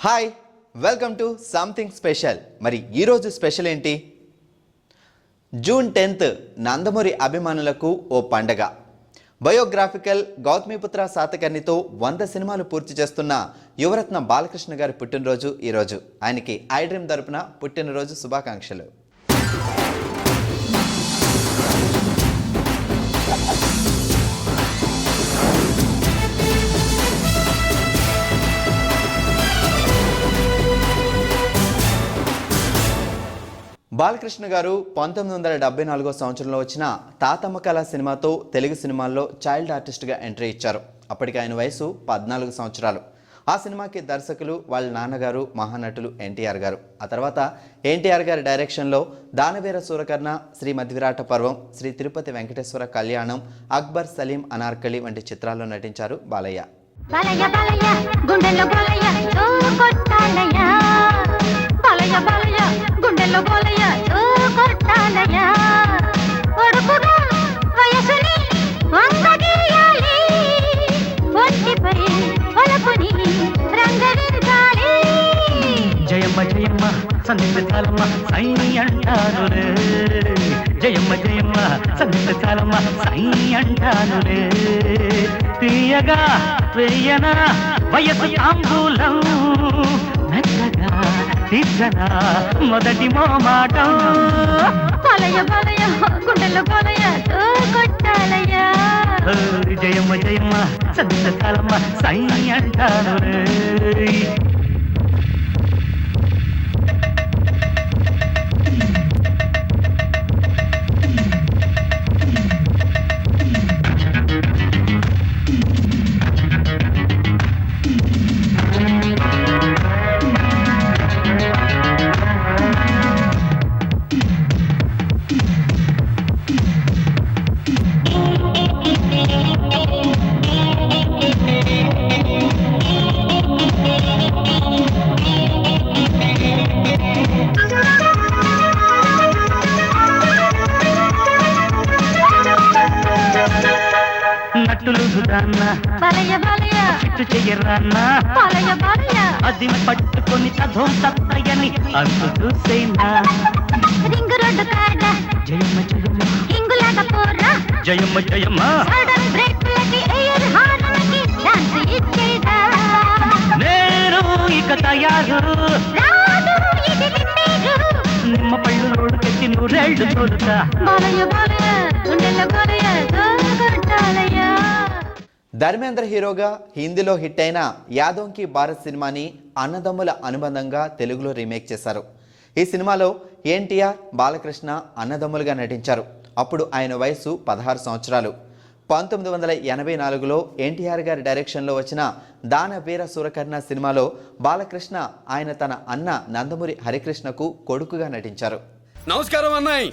Hi, welcome to something special. మరి ఈరోజు special ఏంటి? జూన్ 10th నందమూరి అభిమానులకు ఓ పండగ. బయోగ్రాఫికల్ గౌతమిపుత్ర శాతకర్ణితో 100 సినిమాలు పూర్తి చేస్తున్న యువరత్న బాలకృష్ణ గారి పుట్టినరోజు ఈరోజు. ఆయనకి ఐ డ్రీమ్ తరపున పుట్టినరోజు శుభాకాంక్షలు. బాలకృష్ణ గారు 1974 సంవత్సరంలో వచ్చిన తాతమ్మ కళ సినిమాతో తెలుగు సినిమాల్లో చైల్డ్ ఆర్టిస్ట్గా ఎంట్రీ ఇచ్చారు. అప్పటికి ఆయన వయసు 14 సంవత్సరాలు. ఆ సినిమాకి దర్శకులు వాళ్ళ నాన్నగారు మహానటులు ఎన్టీఆర్ గారు. ఆ తర్వాత ఎన్టీఆర్ గారి డైరెక్షన్లో దానవీర సూరకర్ణ, శ్రీ మధ్విరాట పర్వం, శ్రీ తిరుపతి వెంకటేశ్వర కళ్యాణం, అక్బర్ సలీం అనార్కలి వంటి చిత్రాల్లో నటించారు బాలయ్య. జయమ్మ జయమ్మ సంత చాలమ్మ సై అంటాను రే, జయమ్మ జయమ్మ సంత చాలమ్మ సై అంటాను రే, తీయగా వేయన వయసు తాంబూలం, మెత్తగా తీర్చనా మొదటి మోమాటం, బాలయ్య బాలయ్య గుండెల్లో బాలయ్య కొట్టాలయ్య. జయమ్మ జయమ్మ సంత చాలమ్మ సై అంటాను రే. చిట్టు చెయ్యరాన్నా అది పట్టుకొని చదువు తప్పయని అంటూ చూసేనా, రింగు రోడ్డు కాడ జయమ్మ జయమ్మ ఇంగులాగా పోరా, జయమ్మ జయమ్మ సడన్ బ్రేక్లకి ఎయిర్ హార్న్కి డాన్స్ ఇచ్చేదా, నేను ఇక తయారు రాదు ఇది నిన్నేరు, నిమ్మ పళ్ళు రోడ్డుకెత్తి నూరేళ్లు తోలుతా, బాలయ్య బాలయ్య గుండెల్లో బాలయ్య కొట్టాలయ్య. ధర్మేంద్ర హీరోగా హిందీలో హిట్ అయిన యాదోంకి భారత్ సినిమాని అన్నదమ్ముల అనుబంధంగా తెలుగులో రీమేక్ చేశారు. ఈ సినిమాలో ఎన్టీఆర్, బాలకృష్ణ అన్నదమ్ములుగా నటించారు. అప్పుడు ఆయన వయసు 16 సంవత్సరాలు. 1984లో ఎన్టీఆర్ గారి డైరెక్షన్లో వచ్చిన దానవీర సూరకర్ణ సినిమాలో బాలకృష్ణ ఆయన తన అన్న నందమూరి హరికృష్ణకు కొడుకుగా నటించారు. నమస్కారం అన్నాయ్.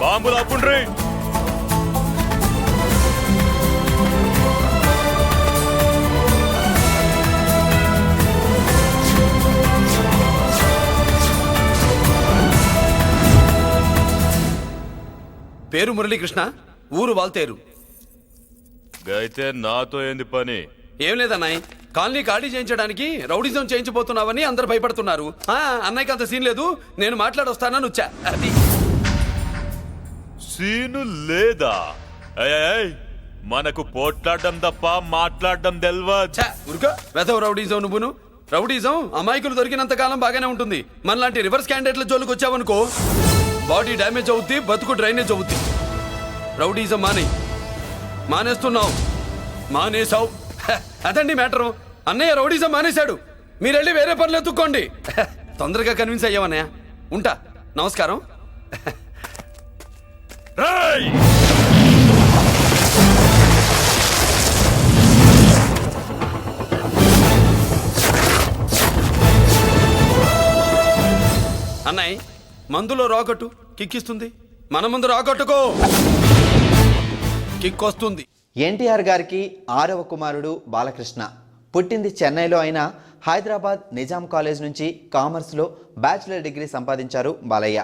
బాంబులు ఆపుండ్రి. పేరు మురళీకృష్ణ, ఊరు వాల్తేరు. అయితే నాతో ఏంది పని? ఏం లేదన్నాయ్, కాలనీ ఖాళీ చేయించడానికి రౌడిజం చేయించబోతున్నావని అందరు భయపడుతున్నారు. అన్నయ్యకి అంత సీన్ లేదు, నేను మాట్లాడొస్తానని వచ్చా. అది సీను లేదా? మనకు పోట్లాడడం తప్ప మాట్లాడడం తెల్వదు. ఉరుక వెధవ రౌడీజం. నువ్వును రౌడీజం అమాయకులు దొరికినంత కాలం బాగానే ఉంటుంది. మనలాంటి రివర్స్ క్యాండిడేట్ల జోలికి వచ్చావనుకో బాడీ డ్యామేజ్ అవుద్ది, బతుకు డ్రైనేజ్ అవుద్ది. రౌడీజం మానేస్తున్నావు, మానేసావు. అదండి మ్యాటరు. అన్నయ్య రౌడీజం మానేశాడు, మీరెళ్ళి వేరే పనులు ఎత్తుక్కోండి. తొందరగా కన్విన్స్ అయ్యావన్నయ్య. ఉంటా, నమస్కారం. అన్నయ్య మందులో రాకట్టు కిక్కిస్తుంది, మన ముందు రాకట్టుకో. కిక్ వస్తుంది. ఎన్టీఆర్ గారికి 6వ కుమారుడు బాలకృష్ణ. పుట్టింది చెన్నైలో అయినా హైదరాబాద్ నిజాం కాలేజ్ నుంచి కామర్స్లో బ్యాచిలర్ డిగ్రీ సంపాదించారు బాలయ్య.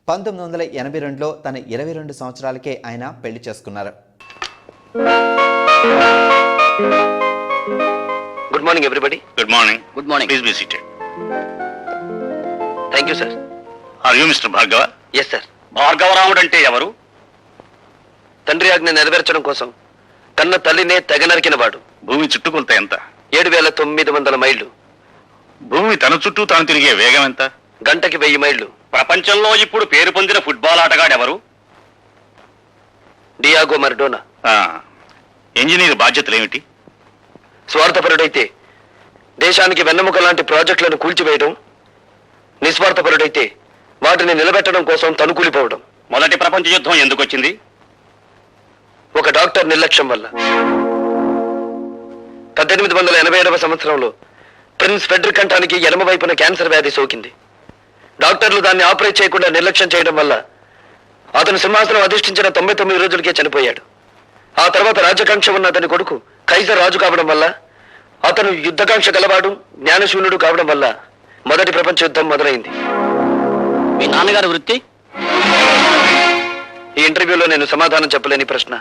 1982లో తన 22 సంవత్సరాలకే ఆయన పెళ్లి చేసుకున్నారు. Good morning everybody. Good morning. Good morning. Please be seated. Thank you sir. Are you mister Bhargava? Yes sir. Bhargavaramudu అంటే ఎవరు? తండ్రి ఆజ్ఞ నెరవేర్చడం కోసం కన్న తల్లినే తెగ నరికిన వాడు. భూమి చుట్టుకొలత ఎంత? 7,900 మైళ్ళు. భూమి తన చుట్టూ తాను తిరిగే వేగం ఎంత? గంటకి 1000 మైళ్ళు. ప్రపంచంలో ఇప్పుడు పేరు పొందిన ఫుట్బాల్ ఆటగాడెవరు? Diego Maradona. ఇంజనీర్ బాధ్యతలేమిటి? స్వార్థపరుడైతే దేశానికి వెన్నెముక లాంటి ప్రాజెక్టులను కూల్చివేయడం, నిస్వార్థపరుడైతే వాటిని నిలబెట్టడం కోసం తనుకూలిపోవడం. మొదటి ప్రపంచ యుద్ధం ఎందుకు వచ్చింది? ఒక డాక్టర్ నిర్లక్ష్యం వల్ల. 1887వ సంవత్సరంలో ప్రిన్స్ ఫెడ్రిక్ కంఠానికి ఎడమ వైపున క్యాన్సర్ వ్యాధి సోకింది. డాక్టర్లు దాన్ని ఆపరేట్ చేయకుండా నిర్లక్ష్యం చేయడం వల్ల అతను సింహాసనం అధిష్ఠించిన 99 రోజులకే చనిపోయాడు. ఆ తర్వాత రాజకాంక్ష ఉన్న అతని కొడుకు కైజర్ రాజు కావడం వల్ల, అతను యుద్ధకాంక్ష గలవాడు జ్ఞానశూన్యుడు కావడం వల్ల మొదటి ప్రపంచ యుద్ధం మొదలైంది. మీ నాన్నగారి వృత్తి? ఈ ఇంటర్వ్యూలో నేను సమాధానం చెప్పలేని ప్రశ్న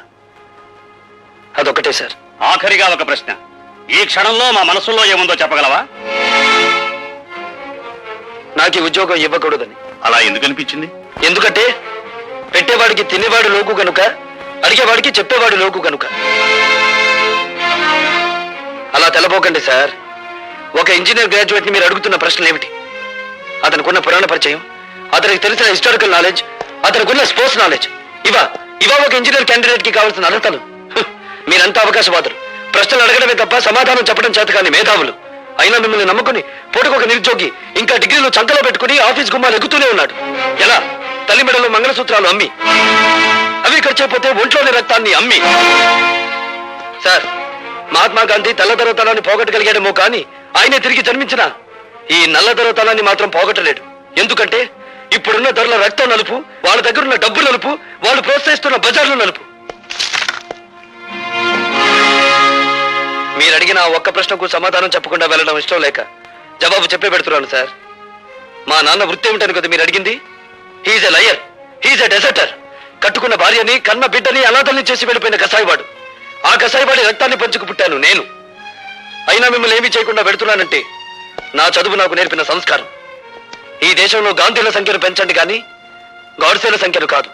అదొకటే సార్. ఆఖరిగా ఒక ప్రశ్న. ఈ క్షణంలో మా మనసులో ఏముందో చెప్పగలవా? నాకు ఈ ఉద్యోగం ఇవ్వకూడదని. అలా ఎందుకు అనిపించింది? ఎందుకంటే పెట్టేవాడికి తినేవాడు లోకు కనుక, అడిగేవాడికి చెప్పేవాడు లోకు కనుక. అలా తెలబోకండి సార్. ఒక ఇంజనీర్ గ్రాడ్యుయేట్ ని మీరు అడుగుతున్న ప్రశ్నలు ఏమిటి? అతనికున్న పురాణ పరిచయం, అతనికి తెలిసిన హిస్టారికల్ నాలెడ్జ్, అతనికున్న స్పోర్ట్స్ నాలెడ్జ్, ఇవా ఒక ఇంజనీర్ క్యాండిడేట్ కి కావాల్సిన అర్హతలు. మీరంతా అవకాశవాదులు. ప్రశ్నలు అడగడమే తప్ప సమాధానం చెప్పడం చేత కాని మేధావులు. అయినా మిమ్మల్ని నమ్ముకుని పూటకొక నిరుద్యోగి ఇంకా డిగ్రీలు చంకలో పెట్టుకుని ఆఫీస్ గుమ్మాలు ఎక్కుతూనే ఉన్నాడు. ఎలా? తల్లి మెడలో మంగళసూత్రాలు అమ్మి, అవి ఖర్చైపోతే ఒంట్లోని రక్తాన్ని అమ్మి. సార్, మహాత్మా గాంధీ తెల్లదొరతనాన్ని పోగొట్టగలిగాడేమో కానీ ఆయనే తిరిగి జన్మించిన ఈ నల్లదొరతనాన్ని మాత్రం పోగొట్టలేడు. ఎందుకంటే ఇప్పుడున్న ధరల రక్తం నలుపు, వాళ్ళ దగ్గరున్న డబ్బు నలుపు, వాళ్ళు ప్రోత్సహిస్తున్న బజార్లు నలుపు. మీరు అడిగిన ఒక్క ప్రశ్నకు సమాధానం చెప్పకుండా వెళ్ళడం ఇష్టం లేక జవాబు చెప్పే పెడుతున్నాను సార్. మా నాన్న వృత్తి ఏమిటని కదా మీరు అడిగింది? He's a liar, he's a deserter. కట్టుకున్న భార్యని, కన్న బిడ్డని అనాథల్ని చేసి వెళ్ళిపోయిన కసాయివాడు. ఆ కసాయివాడి రక్తాన్ని పంచుకు పుట్టాను నేను. అయినా మిమ్మల్ని ఏమీ చేయకుండా పెడుతున్నానంటే నా చదువు నాకు నేర్పిన సంస్కారం. ఈ దేశంలో గాంధీల సంఖ్యను పెంచండి కానీ గాడ్సేల సంఖ్యను కాదు.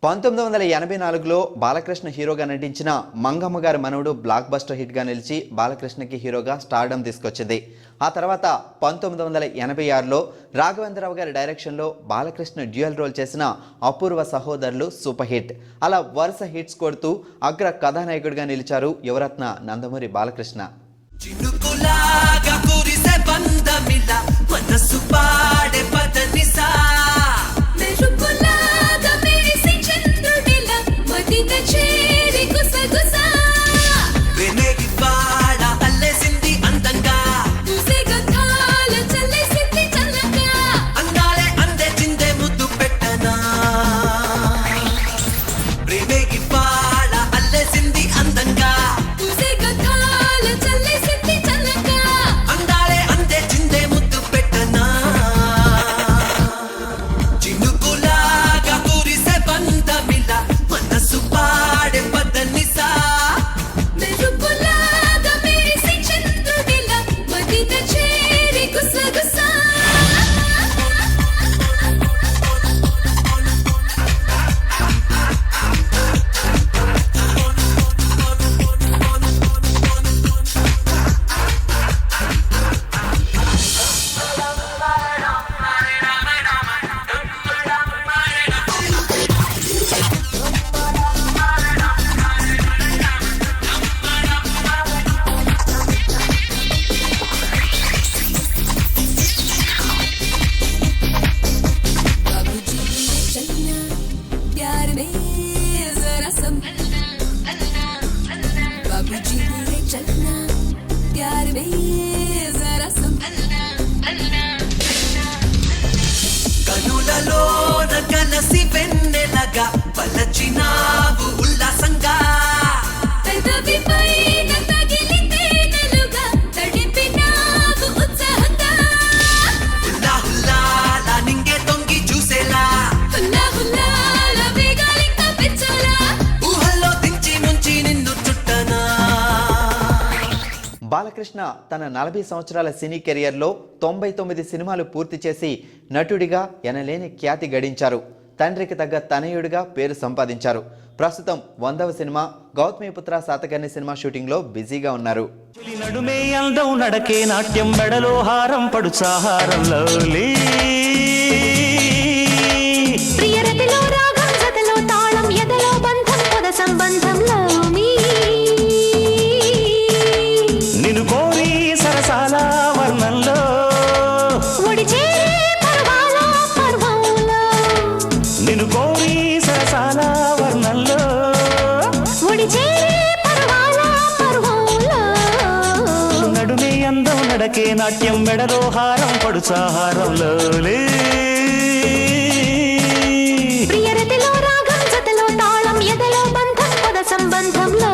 1984లో బాలకృష్ణ హీరోగా నటించిన మంగమ్మ గారి మనవడు బ్లాక్ బస్టర్ హిట్గా నిలిచి బాలకృష్ణకి హీరోగా స్టార్డమ్ తీసుకొచ్చింది. ఆ తర్వాత 1986లో రాఘవేంద్రరావు గారి డైరెక్షన్లో బాలకృష్ణ డ్యూయల్ రోల్ చేసిన అపూర్వ సహోదరులు సూపర్ హిట్. అలా వరుస హిట్స్ కొడుతూ అగ్ర కథానాయకుడిగా నిలిచారు యువరత్న నందమూరి బాలకృష్ణ. కనులలో కలసి వెన్నెలగా పలచినావు బాలకృష్ణ తన 40 సంవత్సరాల సినీ కెరియర్లో 99 సినిమాలు పూర్తి చేసి నటుడిగా ఎనలేని ఖ్యాతి గడించారు. తండ్రికి తగ్గ తనయుడిగా పేరు సంపాదించారు. ప్రస్తుతం 100వ సినిమా గౌతమిపుత్ర శాతకర్ణి సినిమా షూటింగ్లో బిజీగా ఉన్నారు. నడుమే అందం నడకే నాట్యం మెడలో హారం పడుచాహారంలో ప్రియరతిలో రాగం జతలో తాళం ఎదలో బంధం పొద సంబంధంలో నిన్ను కోరి సరసాల వర్ణంలో ఒడిచే పర్వాల పర్వంలో నిన్ను కోరి సరసాల వర్ణంలో ఒడిచే పర్వాల పర్వంలో నడుమే అందం నడకే నాట్యం మెడలో హారం పడుచాహారంలో ప్రియరతిలో రాగం జతలో తాళం ఎదలో బంధం పొద సంబంధంలో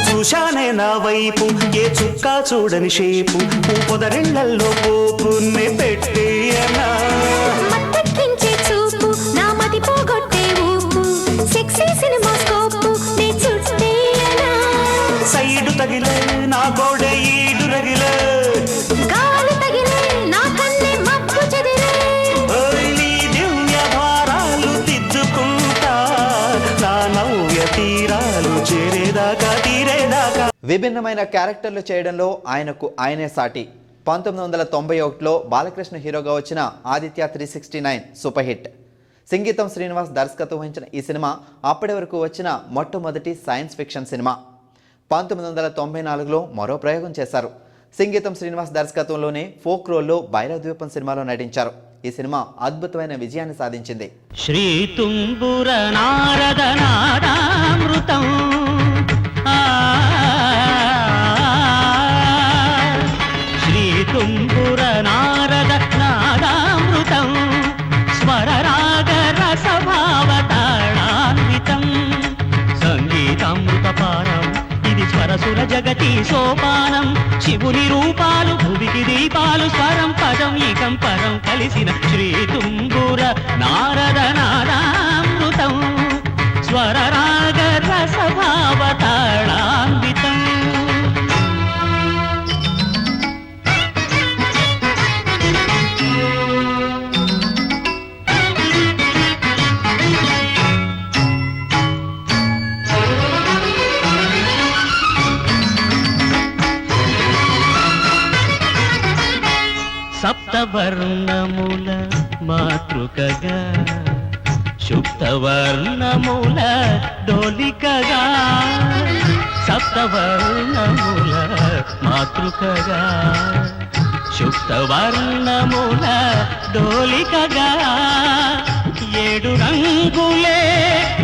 చూశానే నా వైపు ఏ చుక్క చూడని షేపు పొదరిళ్లల్లో పోపునే పెట్టేయనా మత్తెక్కించే చూపు నా మతి పోగొట్టే ఊపు సెక్సీ సినిమా స్కోపు నే చుట్టేయనా సైడు తగిలే నా గోడె ఈడు రగిలే గాలి తగిలే నా కన్నే మబ్బు చెదిరే ఓయ్ నీ దివ్య భారాలు దిద్దుకుంటా నా నవ్య తీరాలు చేరేదాకా తీరేదాకా. విభిన్నమైన క్యారెక్టర్లు చేయడంలో ఆయనకు ఆయనే సాటి. 1991లో బాలకృష్ణ హీరోగా వచ్చిన ఆదిత్య 369 సూపర్ హిట్. సంగీతం శ్రీనివాస్ దర్శకత్వం వహించిన ఈ సినిమా అప్పటి వరకు వచ్చిన మొట్టమొదటి సైన్స్ ఫిక్షన్ సినిమా. 1994లో మరో ప్రయోగం చేశారు. సంగీతం శ్రీనివాస్ దర్శకత్వంలోనే ఫోక్ రోల్లో భైరవద్వీపం సినిమాలో నటించారు. ఈ సినిమా అద్భుతమైన విజయాన్ని సాధించింది. శ్రీ తుంబుర నారద నాదామృతం శ్రీ తుంబుర నారద నాదామృతం స్వర రాగ రసభావతాళాన్వితం సంగీతామృతపానం ఇది స్వరసుర జగతి సోపానం శివుని రూపాలు భువికి దీపాలు స్వరం పదం ఈకం పరం కలిసిన శ్రీ తుంబుర నారద నాదామృతం స్వర రాగ రసభావతాళాన్వితం. సప్తవర్ణముల మాతృకగా శుక్తవర్ణముల డోలికగా సప్తవర్ణముల మాతృకగా శుక్తవర్ణముల డోలికగా 7 రంగులే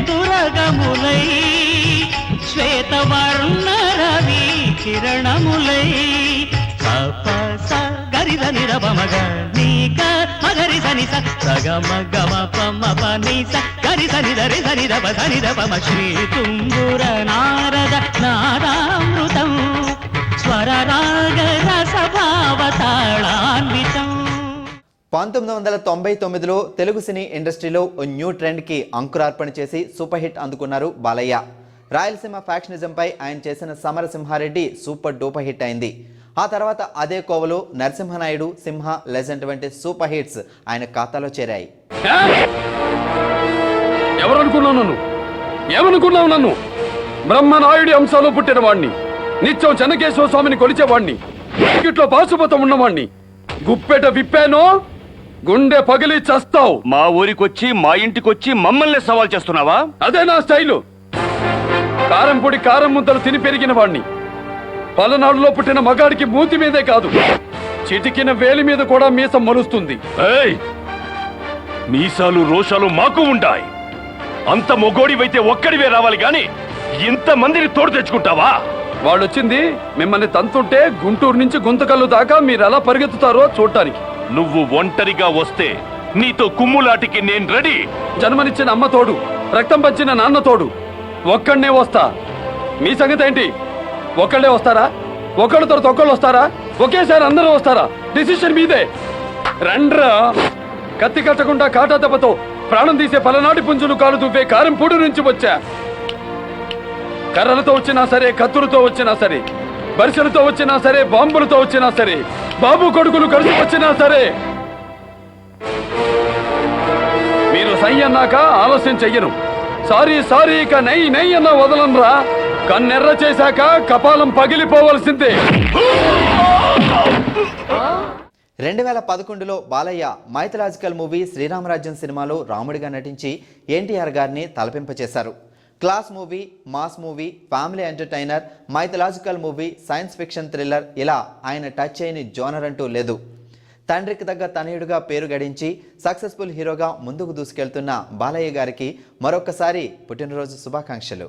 దురగములై శ్వేతవర్ణ రవి కిరణములై సపస గరిద నిరపమగ నీక మగరి సని సగమ గమ పమ పని స గరి సని దరి సని దప సని దపమ శ్రీ తుంబుర నారద నాదామృతం స్వర రాగ రసభావతాళాన్వితం. 1999లో తెలుగు సినీ ఇండస్ట్రీలో ఓ న్యూ ట్రెండ్కి అంకురార్పణ చేసి సూపర్ హిట్ అందుకున్నారు బాలయ్య. రాయలసీమ ఫ్యాక్షనిజంపై ఆయన చేసిన సమరసింహారెడ్డి సూపర్ డూపర్ హిట్ అయింది. ఆ తర్వాత అదే కోవలో నరసింహనాయుడు, సింహ, లెజెండ్ వంటి సూపర్ హిట్స్ ఆయన ఖాతాలో చేరాయి. ఎవరనుకున్నావు నన్ను? ఏమనుకున్నావు నన్ను? బ్రహ్మనాయుడి అంశాలో పుట్టిన వాణ్ణి, నిత్యం చెన్నకేశ్వర స్వామిని కొలిచేవాణ్ణి, ఇట్లో పాశుపతం ఉన్నవాణ్ణి. గుప్పెట విప్పానో గుండె పగిలి చస్తావు. మా ఊరికొచ్చి మా ఇంటికొచ్చి మమ్మల్ని సవాల్ చేస్తున్నావా? అదే నా స్టైలు. కారం పొడి కారం ముద్దలు తిని పెరిగిన వాణ్ణి. పలనాడులో పుట్టిన మగాడికి మూతి మీదే కాదు, చిటికిన వేలి మీద కూడా మీసం మలుస్తుంది. మీసాలు రోషాలు మాకు ఉంటాయి. అంత మొగోడివైతే ఒక్కడివే రావాలి గాని ఇంతమందిని తోడు తెచ్చుకుంటావా? వాళ్ళు వచ్చింది మిమ్మల్ని తంతుంటే గుంటూరు నుంచి గుంతకల్లు దాకా మీరు ఎలా పరిగెత్తుతారో చూడటానికి. నువ్వు ఒంటరిగా వస్తే నీతో కుమ్ములాటికి నేను రెడీ. జన్మనిచ్చిన అమ్మ తోడు, రక్తం పంచిన నాన్న తోడు, ఒక్కడనే వస్తా. మీ సంగతి ఏంటి? ఒక్కళ్ళే వస్తారా? ఒకళ్ళ తర్వాత ఒకళ్ళు వస్తారా? ఒకేసారి అందరూ వస్తారా? డిసిషన్ మీదే. రండ్రా. కత్తి కట్టకుండా కాటా దెబ్బతో ప్రాణం తీసే పలనాటి పుంజులు కాలు దువ్వే కారంపూడి నుంచి వచ్చా. కర్రలతో వచ్చినా సరే, కత్తులతో వచ్చినా సరే, బరిసెలతో వచ్చినా సరే, బాంబులతో వచ్చినా సరే, బాబు కొడుకులు కలిసి వచ్చినా సరే, మీరు సై అన్నాక ఆలస్యం చెయ్యను. సారీ సారీ ఇక నై నై అన్న వదలనరా. కన్నెర్ర చేశాక కపాలం పగిలిపోవలసిందే. 2011లో బాలయ్య మైథలాజికల్ మూవీ శ్రీరామరాజ్యం సినిమాలో రాముడిగా నటించి ఎన్టీఆర్ గారిని తలపింపచేశారు. Class movie, mass movie, family entertainer, mythological movie, science fiction thriller ఇలా ఆయన టచ్ చేయని జోనర్ అంటూ లేదు. తండ్రికి తగ్గ తనయుడుగా పేరు గడించి సక్సెస్ఫుల్ హీరోగా ముందుకు దూసుకెళ్తున్న బాలయ్య గారికి మరొకసారి పుట్టినరోజు శుభాకాంక్షలు.